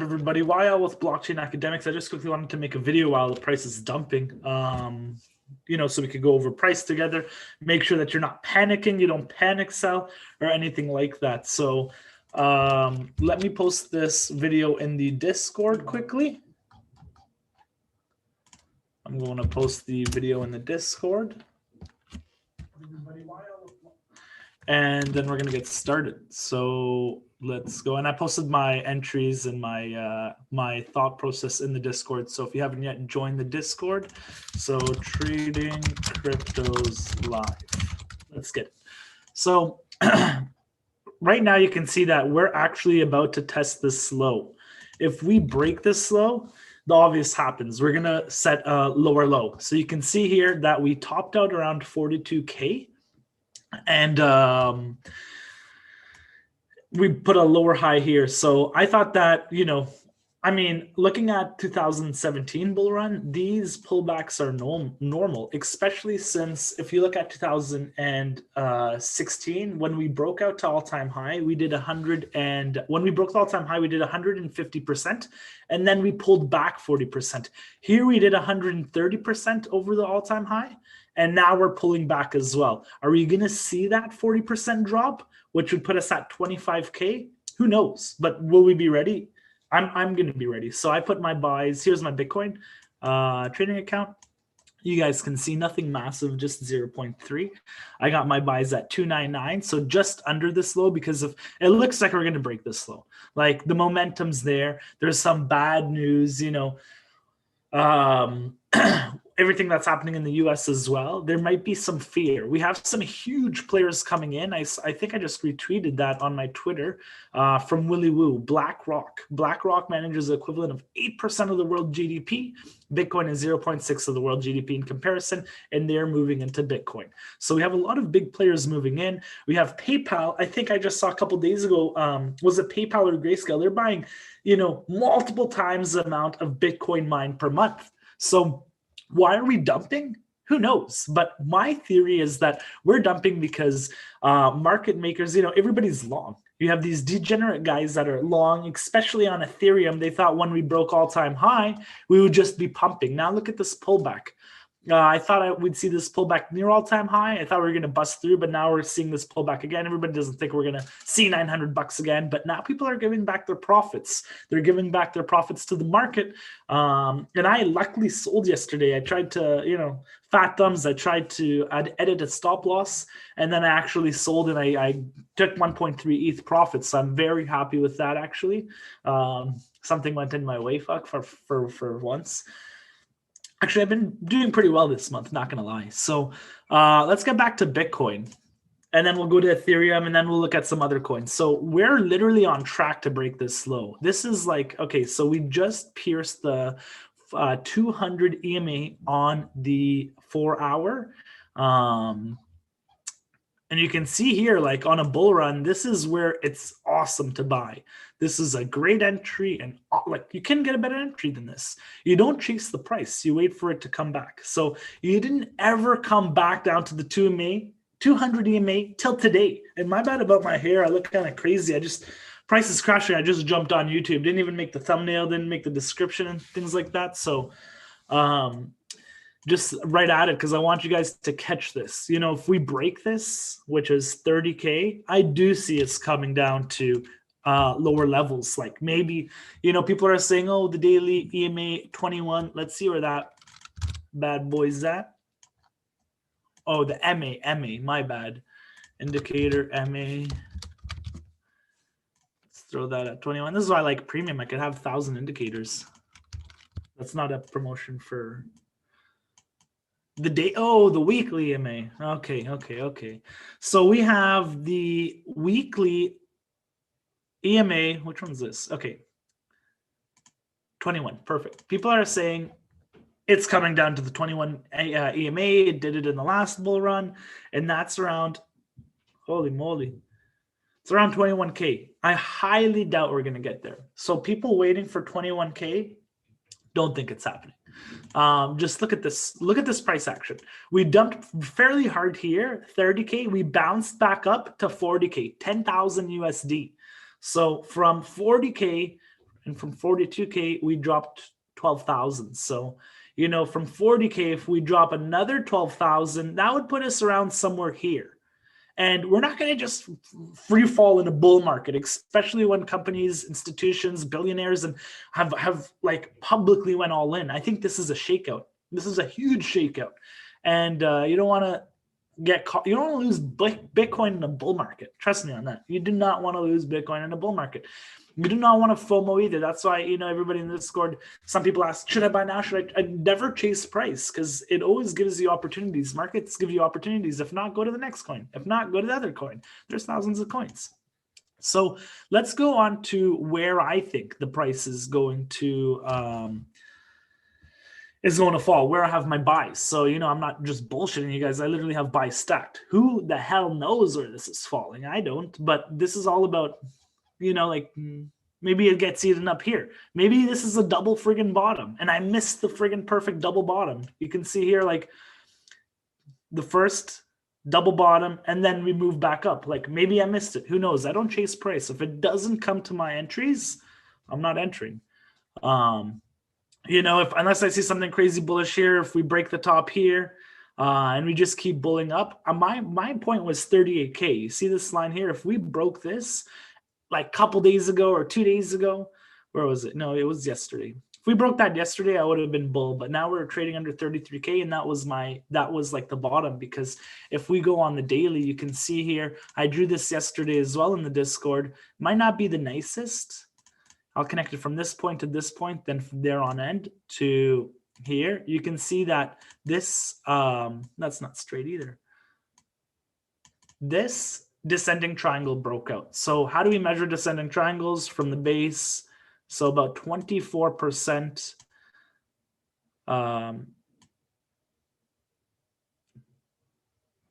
everybody? YL with Blockchain Academics. I just quickly wanted to make a video while the price is dumping, so we could go over price together, make sure that you're not panicking, you don't panic sell or anything like that. So let me post this video in the Discord quickly. I'm going to post the video in the Discord. And then we're going to get started. So let's go. And I posted my entries and my thought process in the Discord. So if you haven't yet joined the Discord, so Trading Cryptos Live. Let's get it. So right now you can see that we're actually about to test this low. If we break this low, the obvious happens. We're going to set a lower low. So you can see here that we topped out around 42K. And we put a lower high here. So I thought that, looking at 2017 bull run, these pullbacks are normal, especially since if you look at 2016, when we broke out to all-time high, we did 100. And when we broke the all-time high, we did 150%. And then we pulled back 40%. Here we did 130% over the all-time high. And now we're pulling back as well. Are we going to see that 40% drop, which would put us at 25K? Who knows? But will we be ready? I'm going to be ready. So I put my buys. Here's my Bitcoin trading account. You guys can see nothing massive, just 0.3. I got my buys at 299, so just under this low because of it looks like we're going to break this low. Like the momentum's there. There's some bad news, everything that's happening in the US as well. There might be some fear. We have some huge players coming in. I think I just retweeted that on my Twitter from Willy Woo. BlackRock. BlackRock manages the equivalent of 8% of the world GDP. Bitcoin is 0.6 of the world GDP in comparison, and they're moving into Bitcoin. So we have a lot of big players moving in. We have PayPal. I think I just saw a couple days ago, was it PayPal or Grayscale? They're buying, multiple times the amount of Bitcoin mined per month. So why are we dumping? Who knows? But my theory is that we're dumping because market makers, everybody's long. You have these degenerate guys that are long, especially on Ethereum. They thought when we broke all-time high, we would just be pumping. Now look at this pullback. I thought we'd see this pullback near all-time high. I thought we were going to bust through, but now we're seeing this pullback again. Everybody doesn't think we're going to see $900 again, but now people are giving back their profits. They're giving back their profits to the market. And I luckily sold yesterday. I tried to, fat thumbs. I tried to edit a stop loss, and then I actually sold, and I took 1.3 ETH profits. So I'm very happy with that, actually. Something went in my way, for once. Actually, I've been doing pretty well this month, not going to lie. So let's get back to Bitcoin, and then we'll go to Ethereum, and then we'll look at some other coins. So we're literally on track to break this low. This is like, okay, so we just pierced the 200 EMA on the 4-hour. And you can see here, like on a bull run, this is where it's awesome to buy. This is a great entry, and like you can get a better entry than this. You don't chase the price. You wait for it to come back. So you didn't ever come back down to the 200 EMA till today. And my bad about my hair. I look kind of crazy. Price is crashing. I just jumped on YouTube. Didn't even make the thumbnail, didn't make the description and things like that. So just right at it, because I want you guys to catch this. If we break this, which is 30K, I do see it's coming down to lower levels. Like maybe, people are saying, oh, the daily EMA 21. Let's see where that bad boy's at. Oh, the MA, my bad. Indicator MA. Let's throw that at 21. This is why I like premium. I could have 1,000 indicators. That's not a promotion for the day. Oh, the weekly EMA. Okay. So we have the weekly EMA. Which one's this? Okay. 21. Perfect. People are saying it's coming down to the 21 EMA. It did it in the last bull run. And that's around, holy moly, it's around 21K. I highly doubt we're going to get there. So people waiting for 21K, don't think it's happening. Just look at this. Look at this price action. We dumped fairly hard here, 30K. We bounced back up to 40K, 10,000 USD. So from 40K and from 42K, we dropped 12,000. So, you know, from 40K, if we drop another 12,000, that would put us around somewhere here. And we're not going to just free fall in a bull market, especially when companies, institutions, billionaires, and have like publicly went all in. I think this is a shakeout. This is a huge shakeout, and you don't want to get caught. You don't want to lose Bitcoin in a bull market. Trust me on that. You do not want to lose Bitcoin in a bull market. You do not want to FOMO either. That's why, you know, everybody in the Discord, some people ask, should I buy now? Should I never chase price? Because it always gives you opportunities. Markets give you opportunities. If not, go to the next coin. If not, go to the other coin. There's thousands of coins. So let's go on to where I think the price is going to fall, where I have my buys. So, you know, I'm not just bullshitting you guys. I literally have buys stacked. Who the hell knows where this is falling? I don't. But this is all about, you know, like maybe it gets eaten up here. Maybe this is a double friggin' bottom and I missed the friggin' perfect double bottom. You can see here, like the first double bottom and then we move back up. Like maybe I missed it. Who knows? I don't chase price. If it doesn't come to my entries, I'm not entering. You know, unless I see something crazy bullish here, if we break the top here and we just keep bulling up, my point was 38K. You see this line here? If we broke this, like a couple days ago or 2 days ago, where was it? No, it was yesterday. If we broke that yesterday, I would have been bull, but now we're trading under 33K, and that was like the bottom, because if we go on the daily, you can see here, I drew this yesterday as well in the Discord. Might not be the nicest. I'll connect it from this point to this point, then from there on end to here. You can see that this, that's not straight either. This descending triangle broke out. So how do we measure descending triangles? From the base, so about 24%,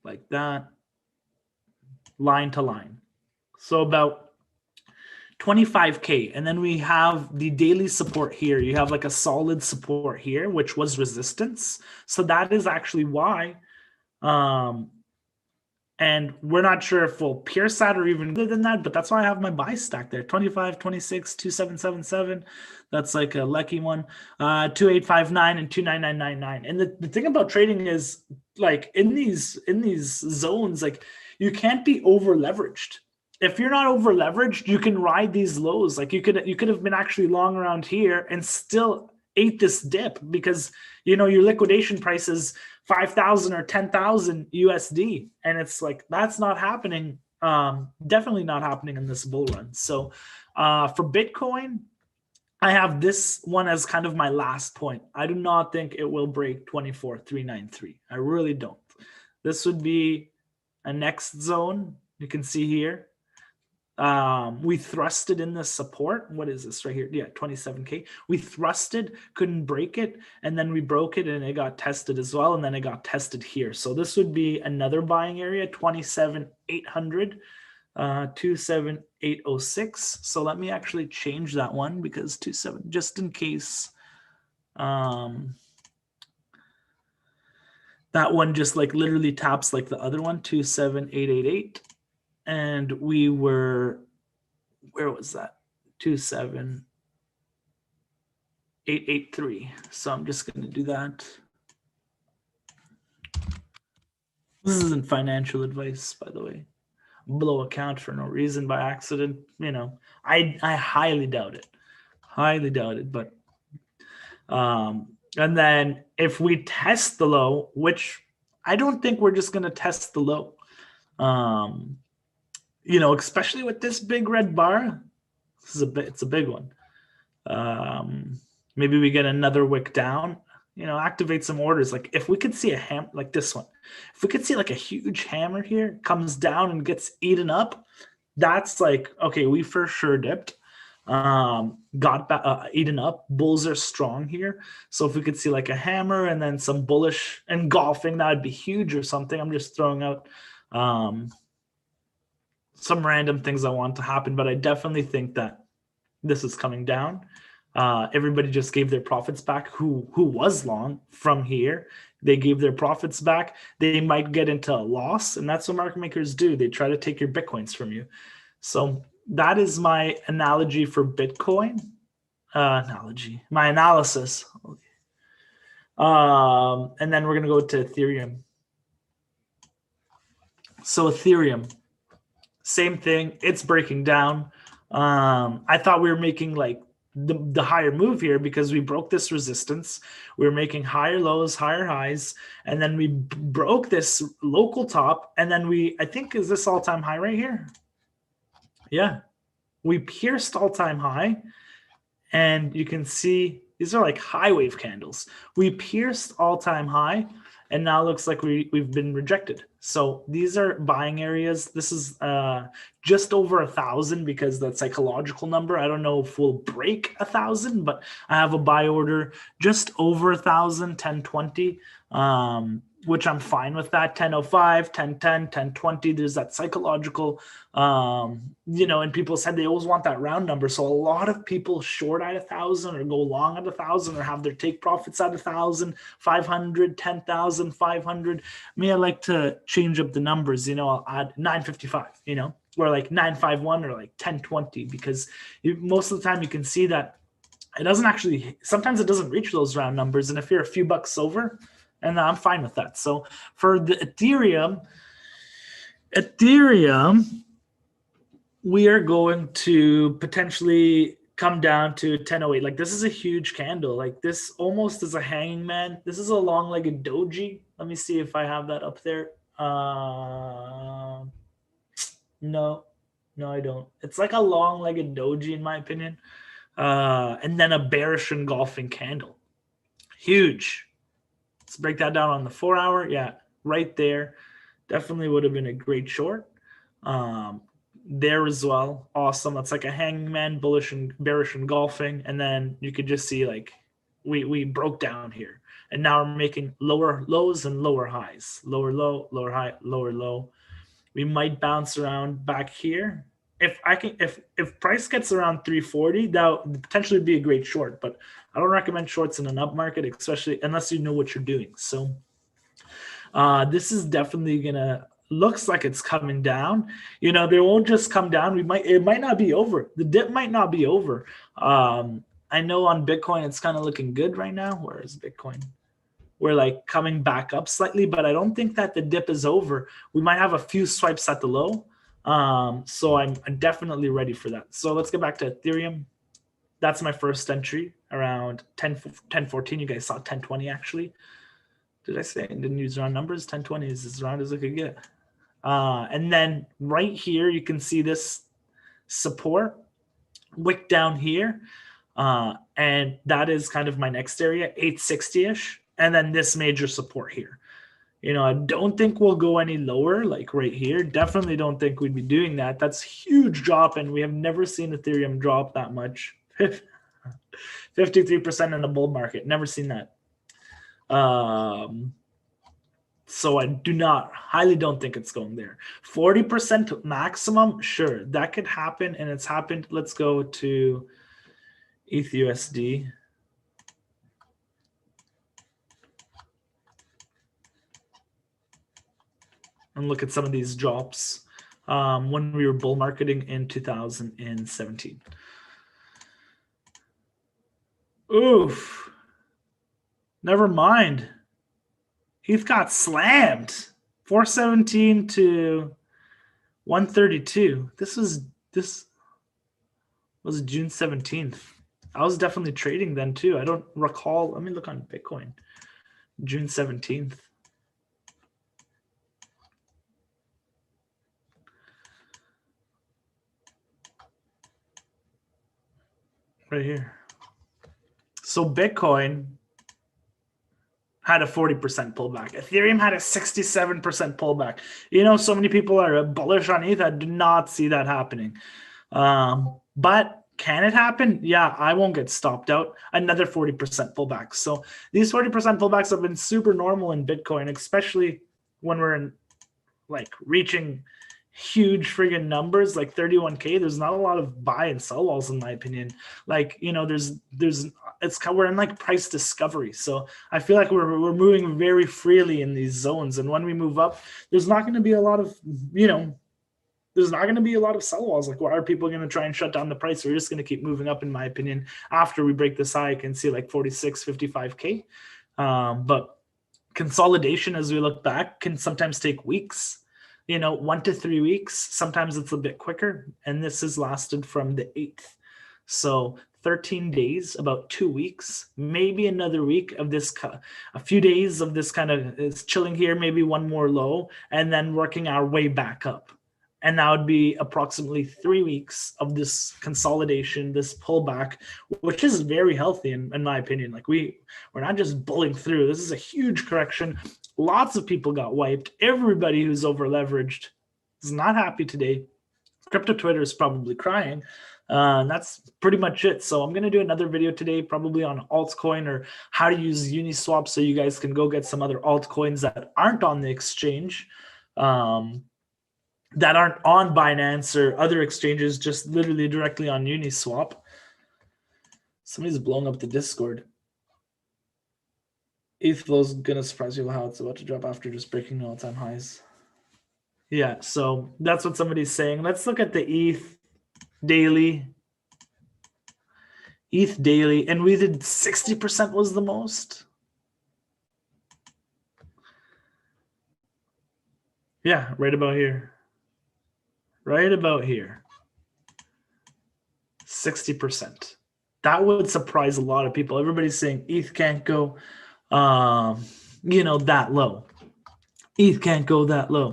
like that, line to line. So about 25K, and then we have the daily support here. You have like a solid support here, which was resistance. So that is actually why, and we're not sure if we'll pierce that or even other than that, but that's why I have my buy stack there. 25, 26, 2777. That's like a lucky one. 2859 and 29999. And the thing about trading is, like, in these zones, like, you can't be over leveraged. If you're not over leveraged, you can ride these lows. Like you could have been actually long around here and still ate this dip, because, you know, your liquidation price is 5,000 or 10,000 USD, and it's like, that's not happening. Definitely not happening in this bull run. So for Bitcoin, I have this one as kind of my last point. I do not think it will break 24,393. I really don't. This would be a next zone. You can see here. We thrusted in the support. What is this right here? Yeah, 27K. We thrusted, couldn't break it, and then we broke it and it got tested as well, and then it got tested here. So this would be another buying area, 27,800, 27,806. So let me actually change that one, because 27, just in case that one just like literally taps like the other one, 27,888. And we were, where was that? 27,883. So I'm just going to do that. This isn't financial advice, by the way. Blow account for no reason by accident. You know, I highly doubt it. Highly doubt it. But, and then if we test the low, which I don't think we're just going to test the low. You know, especially with this big red bar, it's a big one. Maybe we get another wick down, you know, activate some orders. Like if we could see a hammer like this one, if we could see like a huge hammer here, comes down and gets eaten up, that's like, okay, we for sure dipped, got eaten up. Bulls are strong here. So if we could see like a hammer and then some bullish engulfing, that would be huge or something. I'm just throwing out some random things I want to happen, but I definitely think that this is coming down. Everybody just gave their profits back. Who was long from here? They gave their profits back. They might get into a loss, and that's what market makers do. They try to take your Bitcoins from you. So that is my analogy for Bitcoin. my analysis. And then we're going to go to Ethereum. So Ethereum, same thing. It's breaking down. I thought we were making like the higher move here because we broke this resistance. We were making higher lows, higher highs, and then we broke this local top. And then I think, is this all-time high right here? Yeah. We pierced all-time high. And you can see these are like high wave candles. We pierced all-time high, and now it looks like we've been rejected. So these are buying areas. This is just over 1,000 because that psychological number. I don't know if we'll break 1,000, but I have a buy order just over 1,000, 1020. Which I'm fine with that. 1005, 1010, 1020. There's that psychological, and people said they always want that round number. So a lot of people short at 1,000 or go long at 1,000 or have their take profits at 1,000, 500, 10,000, 500. Me, I like to change up the numbers. I'll add 955. Or like 951 or like 1020 because most of the time you can see that it doesn't actually. Sometimes it doesn't reach those round numbers, and if you're a few bucks over. And I'm fine with that. So for the Ethereum, we are going to potentially come down to 1008. Like this is a huge candle. Like this almost is a hanging man. This is a long-legged doji. Let me see if I have that up there. No, I don't. It's like a long-legged doji in my opinion. And then a bearish engulfing candle. Huge. Let's break that down on the 4 hour. Yeah, right there. Definitely would have been a great short. There as well. Awesome. That's like a hangman, bullish and bearish engulfing. And then you could just see like we broke down here. And now we're making lower lows and lower highs. Lower low, lower high, lower low. We might bounce around back here. If price gets around 340, that would potentially be a great short, but I don't recommend shorts in an up market, especially unless you know what you're doing. So this is definitely looks like it's coming down. They won't just come down. It might not be over. The dip might not be over. I know on Bitcoin it's kind of looking good right now. Where is Bitcoin? We're like coming back up slightly, but I don't think that the dip is over. We might have a few swipes at the low. So I'm definitely ready for that. So let's get back to Ethereum. That's my first entry around 1014. You guys saw 1020 actually. Did I say I didn't use round numbers? 1020 is as round as I could get. And then right here, you can see this support wick down here. And that is kind of my next area, 860-ish. And then this major support here. I don't think we'll go any lower, like right here. Definitely don't think we'd be doing that. That's huge drop, and we have never seen Ethereum drop that much. 53% in the bull market. Never seen that. So I highly don't think it's going there. 40% maximum, sure, that could happen, and it's happened. Let's go to ETHUSD. And look at some of these drops when we were bull marketing in 2017. Oof. Never mind. ETH got slammed. 417 to 132. This was June 17th. I was definitely trading then too. I don't recall. Let me look on Bitcoin. June 17th. Right here. So Bitcoin had a 40% pullback. Ethereum had a 67% pullback. So many people are bullish on ETH. I do not see that happening. But can it happen? Yeah, I won't get stopped out. Another 40% pullback. So these 40% pullbacks have been super normal in Bitcoin, especially when we're in reaching huge friggin' numbers like 31K. There's not a lot of buy and sell walls in my opinion. We're in price discovery. So I feel like we're moving very freely in these zones. And when we move up, there's not going to be a lot of, there's not going to be a lot of sell walls. Like, why are people going to try and shut down the price? We're just going to keep moving up, in my opinion. After we break this high, I can see like 46, 55K. But consolidation, as we look back, can sometimes take weeks, 1 to 3 weeks. Sometimes it's a bit quicker. And this has lasted from the 8th. So 13 days, about 2 weeks, maybe another week of this, a few days of this kind of is chilling here, maybe one more low, and then working our way back up. And that would be approximately 3 weeks of this consolidation, this pullback, which is very healthy in my opinion. Like, we're not just bulling through. This is a huge correction. Lots of people got wiped. Everybody who's over leveraged is not happy today. Crypto Twitter is probably crying. That's pretty much it. So I'm going to do another video today, probably on altcoin or how to use Uniswap, so you guys can go get some other altcoins that aren't on the exchange, that aren't on Binance or other exchanges, just literally directly on Uniswap. Somebody's blowing up the Discord. ETH flow is going to surprise you how it's about to drop after just breaking the all-time highs. Yeah, so that's what somebody's saying. Let's look at the ETH daily. ETH daily, and we did 60% was the most. Yeah, right about here. Right about here. 60%. That would surprise a lot of people. Everybody's saying ETH can't go, that low. ETH can't go that low.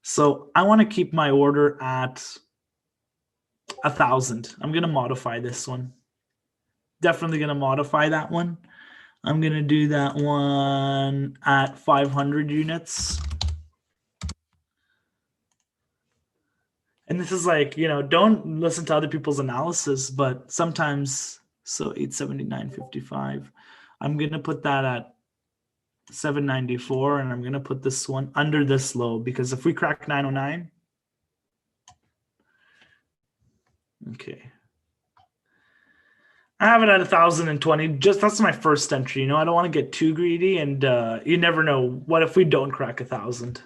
So I want to keep my order at 1,000. I'm going to modify this one. Definitely going to modify that one. I'm going to do that one at 500 units. And this is like, don't listen to other people's analysis, but sometimes, so 879.55. I'm going to put that at 794, and I'm going to put this one under this low, because if we crack 909, okay. I have it at 1,020. Just that's my first entry. I don't want to get too greedy, and you never know. What if we don't crack 1,000?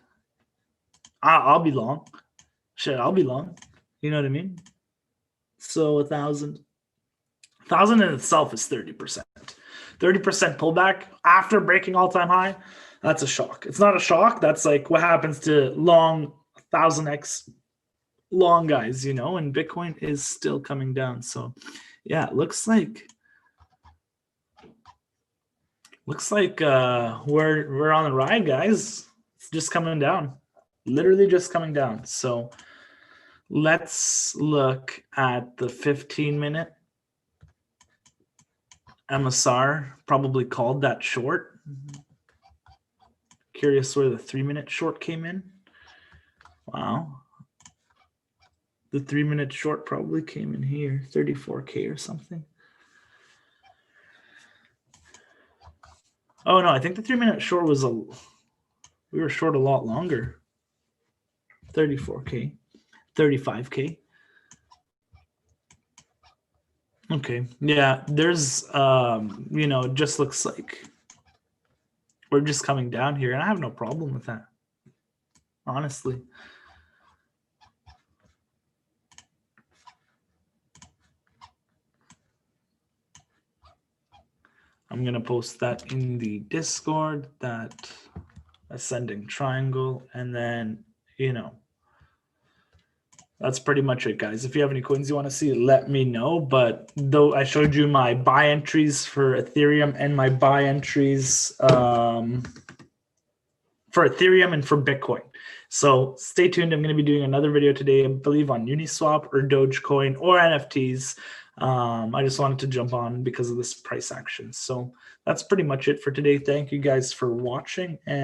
I'll be long. Shit, I'll be long. You know what I mean? So 1,000. 1,000 in itself is 30%. 30% pullback after breaking all-time high. That's a shock. It's not a shock. That's like what happens to long 1,000x long guys, and Bitcoin is still coming down. So yeah, it looks like we're on the ride, guys. It's just coming down. Literally just coming down. So let's look at the 15-minute. MSR probably called that short. Curious where the 3-minute short came in. Wow. The 3-minute short probably came in here, 34K or something. Oh no, I think the 3-minute short was we were short a lot longer. 34K, 35K. Okay, yeah, there's, just looks like we're just coming down here, and I have no problem with that, honestly. I'm going to post that in the Discord, that ascending triangle, and then, that's pretty much it, guys. If you have any coins you want to see, let me know. But though I showed you my buy entries for Ethereum and my buy entries for Ethereum and for Bitcoin. So stay tuned. I'm going to be doing another video today, I believe, on Uniswap or Dogecoin or NFTs. I just wanted to jump on because of this price action. So that's pretty much it for today. Thank you guys for watching. And